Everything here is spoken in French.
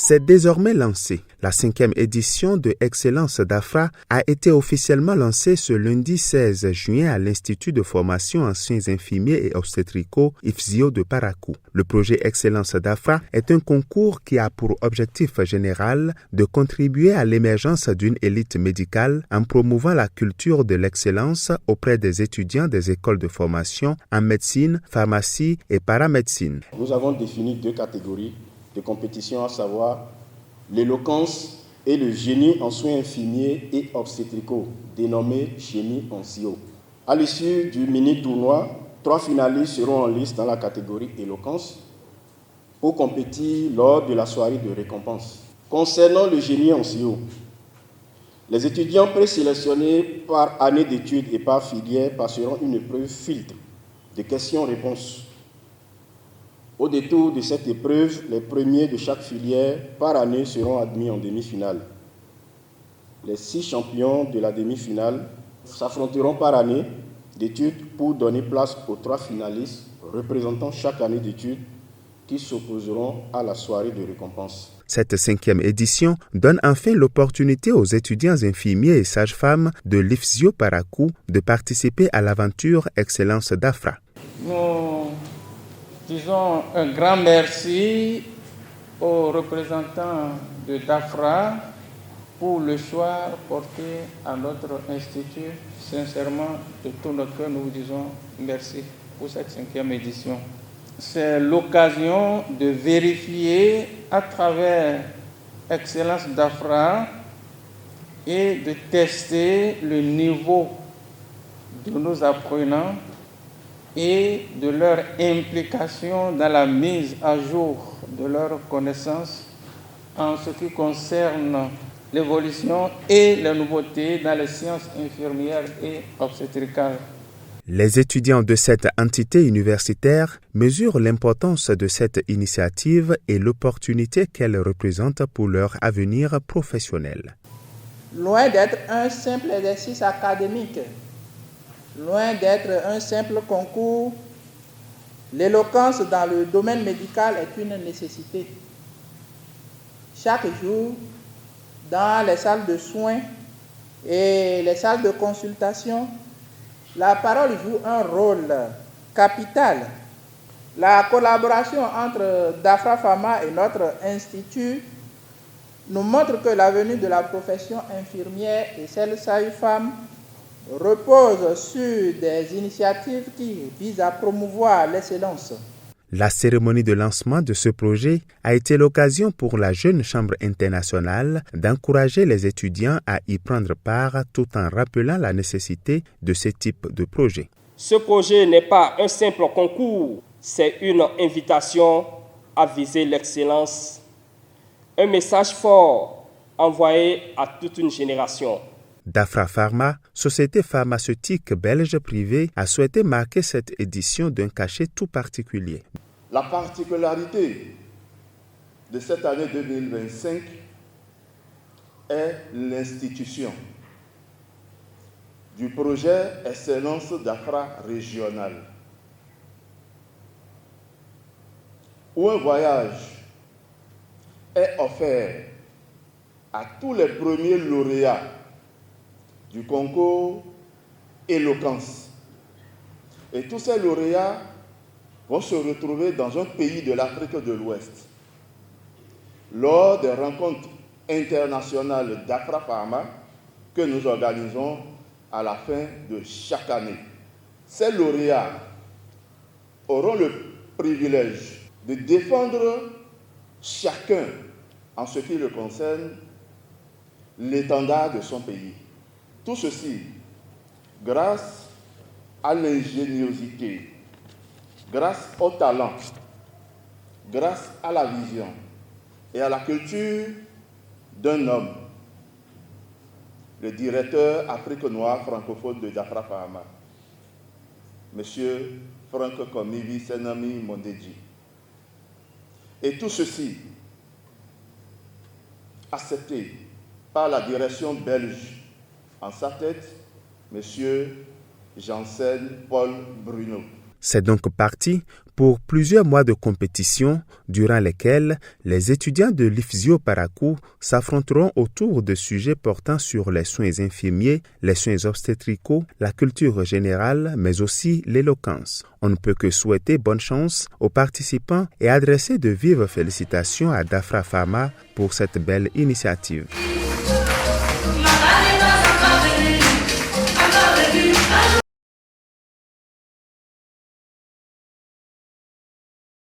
C'est désormais lancé. La 5e édition de Excellence d'Afra a été officiellement lancée ce lundi 16 juin à l'Institut de formation en soins infirmiers et obstétricaux IFSIO de Parakou. Le projet Excellence d'Afra est un concours qui a pour objectif général de contribuer à l'émergence d'une élite médicale en promouvant la culture de l'excellence auprès des étudiants des écoles de formation en médecine, pharmacie et paramédecine. Nous avons défini 2 catégories de compétition, à savoir l'éloquence et le génie en soins infirmiers et obstétricaux, dénommé Génie en SIO. À l'issue du mini-tournoi, 3 finalistes seront en lice dans la catégorie éloquence pour compétir lors de la soirée de récompense. Concernant le génie en SIO, les étudiants présélectionnés par année d'études et par filière passeront une épreuve filtre de questions-réponses. Au détour de cette épreuve, les premiers de chaque filière par année seront admis en demi-finale. Les 6 champions de la demi-finale s'affronteront par année d'études pour donner place aux 3 finalistes représentant chaque année d'études qui s'opposeront à la soirée de récompense. Cette 5e édition donne enfin l'opportunité aux étudiants infirmiers et sages-femmes de l'IFSIO Parakou de participer à l'aventure Excellence d'Afra. Nous disons un grand merci aux représentants de DAFRA pour le choix porté à notre institut. Sincèrement, de tout notre cœur, nous vous disons merci pour cette 5e édition. C'est l'occasion de vérifier à travers Excellence d'Afra et de tester le niveau de nos apprenants et de leur implication dans la mise à jour de leurs connaissances en ce qui concerne l'évolution et les nouveautés dans les sciences infirmières et obstétricales. Les étudiants de cette entité universitaire mesurent l'importance de cette initiative et l'opportunité qu'elle représente pour leur avenir professionnel. Loin d'être un simple exercice académique, loin d'être un simple concours, l'éloquence dans le domaine médical est une nécessité. Chaque jour, dans les salles de soins et les salles de consultation, la parole joue un rôle capital. La collaboration entre DAFRA Pharma et notre institut nous montre que l'avenir de la profession infirmière et celle sage-femme repose sur des initiatives qui visent à promouvoir l'excellence. La cérémonie de lancement de ce projet a été l'occasion pour la Jeune Chambre internationale d'encourager les étudiants à y prendre part tout en rappelant la nécessité de ce type de projet. Ce projet n'est pas un simple concours, c'est une invitation à viser l'excellence, un message fort envoyé à toute une génération. DAFRA Pharma, société pharmaceutique belge privée, a souhaité marquer cette édition d'un cachet tout particulier. La particularité de cette année 2025 est l'institution du projet Excellence d'Afra régionale, où un voyage est offert à tous les premiers lauréats du concours Éloquence. Et tous ces lauréats vont se retrouver dans un pays de l'Afrique de l'Ouest lors des rencontres internationales d'Afra Pharma que nous organisons à la fin de chaque année. Ces lauréats auront le privilège de défendre chacun, en ce qui le concerne, l'étendard de son pays. Tout ceci grâce à l'ingéniosité, grâce au talent, grâce à la vision et à la culture d'un homme, le directeur Afrique noire francophone de DAFRA Pharma, M. Franck Komivi Senami Mondeji. Et tout ceci accepté par la direction belge, en sa tête, M. Janssen Paul Bruno. C'est donc parti pour plusieurs mois de compétition, durant lesquels les étudiants de l'IFSIO Parakou s'affronteront autour de sujets portant sur les soins infirmiers, les soins obstétricaux, la culture générale, mais aussi l'éloquence. On ne peut que souhaiter bonne chance aux participants et adresser de vives félicitations à Dafra Pharma pour cette belle initiative.